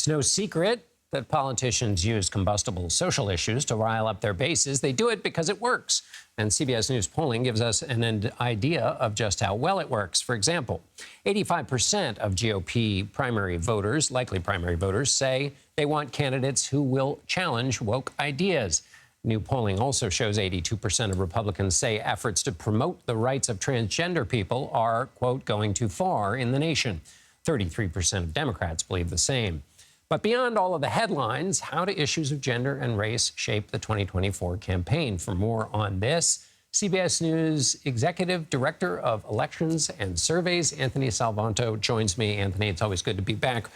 It's no secret that politicians use combustible social issues to rile up their bases. They do it because it works. And CBS News polling gives us an idea of just how well it works. For example, 85% of GOP primary voters, likely primary voters, say they want candidates who will challenge woke ideas. New polling also shows 82% of Republicans say efforts to promote the rights of transgender people are, quote, going too far in the nation. 33% of Democrats believe the same. But beyond all of the headlines, how do issues of gender and race shape the 2024 campaign? For more on this, CBS News Executive Director of Elections and Surveys, Anthony Salvanto, joins me. Anthony, it's always good to be back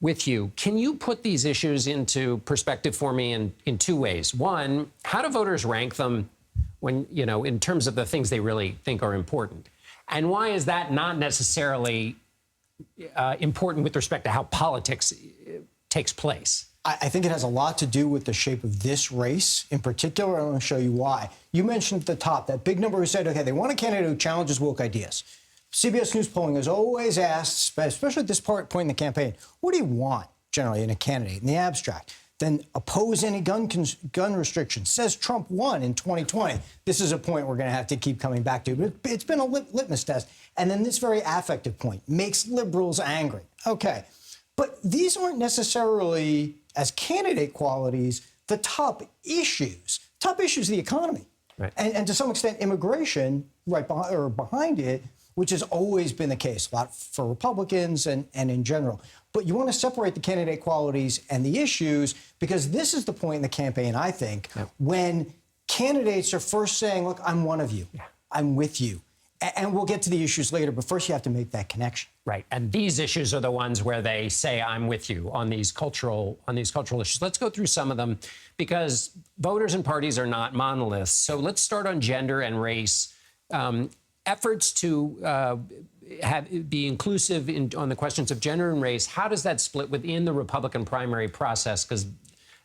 with you. Can you put these issues into perspective for me in two ways? One, how do voters rank them when, in terms of the things they really think are important? And why is that not necessarily important with respect to how politics takes place? I think it has a lot to do with the shape of this race in particular. I'm going to show you why. You mentioned at the top that big number who said, okay, they want a candidate who challenges woke ideas. CBS News polling has always asked, especially at this point in the campaign, what do you want generally in a candidate in the abstract? Then oppose any gun restrictions. Says Trump won in 2020. This is a point we're going to have to keep coming back to. But it's been a litmus test. And then this very affective point makes liberals angry. Okay. But these aren't necessarily, as candidate qualities, the top issues. Top issues, the economy. Right. And to some extent, immigration right behind it, which has always been the case, a lot for Republicans and in general. But you want to separate the candidate qualities and the issues, because this is the point in the campaign, I think, when candidates are first saying, look, I'm one of you. Yeah. I'm with you. And we'll get to the issues later, but first you have to make that connection. Right. And these issues are the ones where they say, I'm with you on these cultural issues. Let's go through some of them, because voters and parties are not monoliths. So let's start on gender and race. Efforts to be inclusive on the questions of gender and race. How does that split within the Republican primary process? Because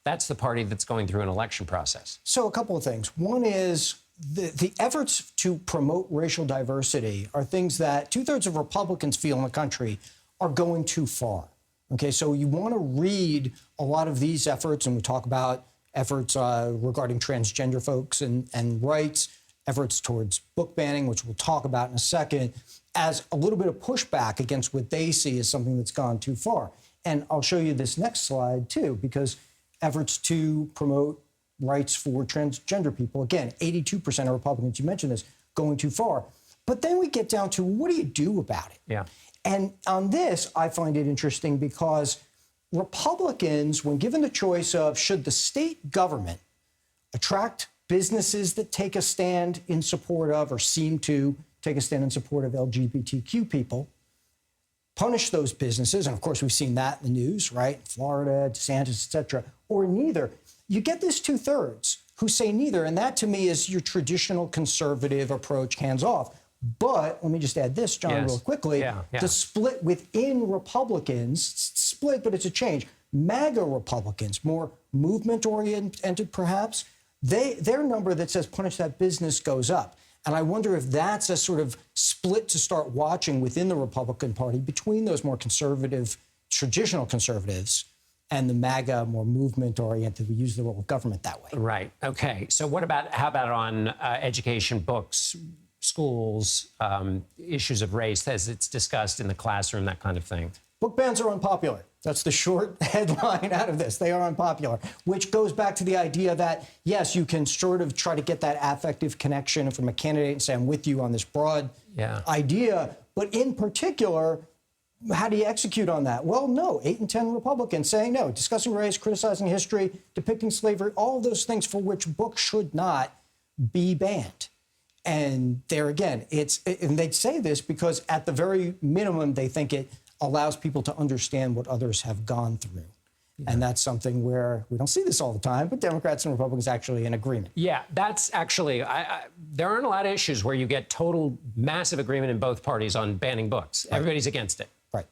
that's the party that's going through an election process. So a couple of things. One is the efforts to promote racial diversity are things that 2/3 of Republicans feel in the country are going too far. Okay, so you want to read a lot of these efforts, and we talk about efforts regarding transgender folks and rights, efforts towards book banning, which we'll talk about in a second, as a little bit of pushback against what they see as something that's gone too far. And I'll show you this next slide, too, because efforts to promote rights for transgender people, again, 82% of Republicans, you mentioned this, going too far. But then we get down to, what do you do about it? Yeah. And on this, I find it interesting because Republicans, when given the choice of should the state government attract businesses that take a stand in support of or seem to take a stand in support of LGBTQ people, punish those businesses, and of course we've seen that in the news, right? Florida, DeSantis, et cetera, or neither. You get this 2/3 who say neither, and that to me is your traditional conservative approach, hands off. But let me just add this, John, real quickly. The split within Republicans, split, but it's a change. MAGA Republicans, more movement-oriented perhaps, their number that says punish that business goes up. And I wonder if that's a sort of split to start watching within the Republican Party between those more conservative, traditional conservatives, and the MAGA, more movement-oriented. We use the role of government that way. Right. Okay. So how about on education, books, schools, issues of race, as it's discussed in the classroom, that kind of thing? Book bans are unpopular. That's the short headline out of this. They are unpopular, which goes back to the idea that, yes, you can sort of try to get that affective connection from a candidate and say, I'm with you on this broad idea. But in particular, how do you execute on that? Well, no. 8 in 10 Republicans saying no. Discussing race, criticizing history, depicting slavery, all of those things for which books should not be banned. And there again, and they say this because at the very minimum, they think it allows people to understand what others have gone through. Yeah. And that's something where we don't see this all the time, but Democrats and Republicans actually in agreement. Yeah, that's actually, there aren't a lot of issues where you get total massive agreement in both parties on banning books. Right. Everybody's against it. Right.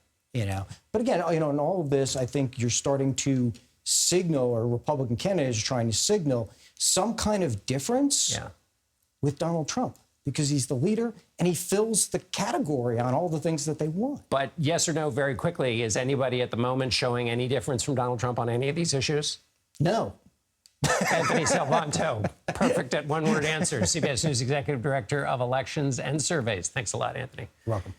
But again, in all of this, I think you're starting to signal, or Republican candidates are trying to signal, some kind of difference with Donald Trump. because he's the leader and he fills the category on all the things that they want. But yes or no, very quickly, is anybody at the moment showing any difference from Donald Trump on any of these issues? No. Anthony Salvanto, perfect at one-word answers, CBS News Executive Director of Elections and Surveys. Thanks a lot, Anthony. You're welcome.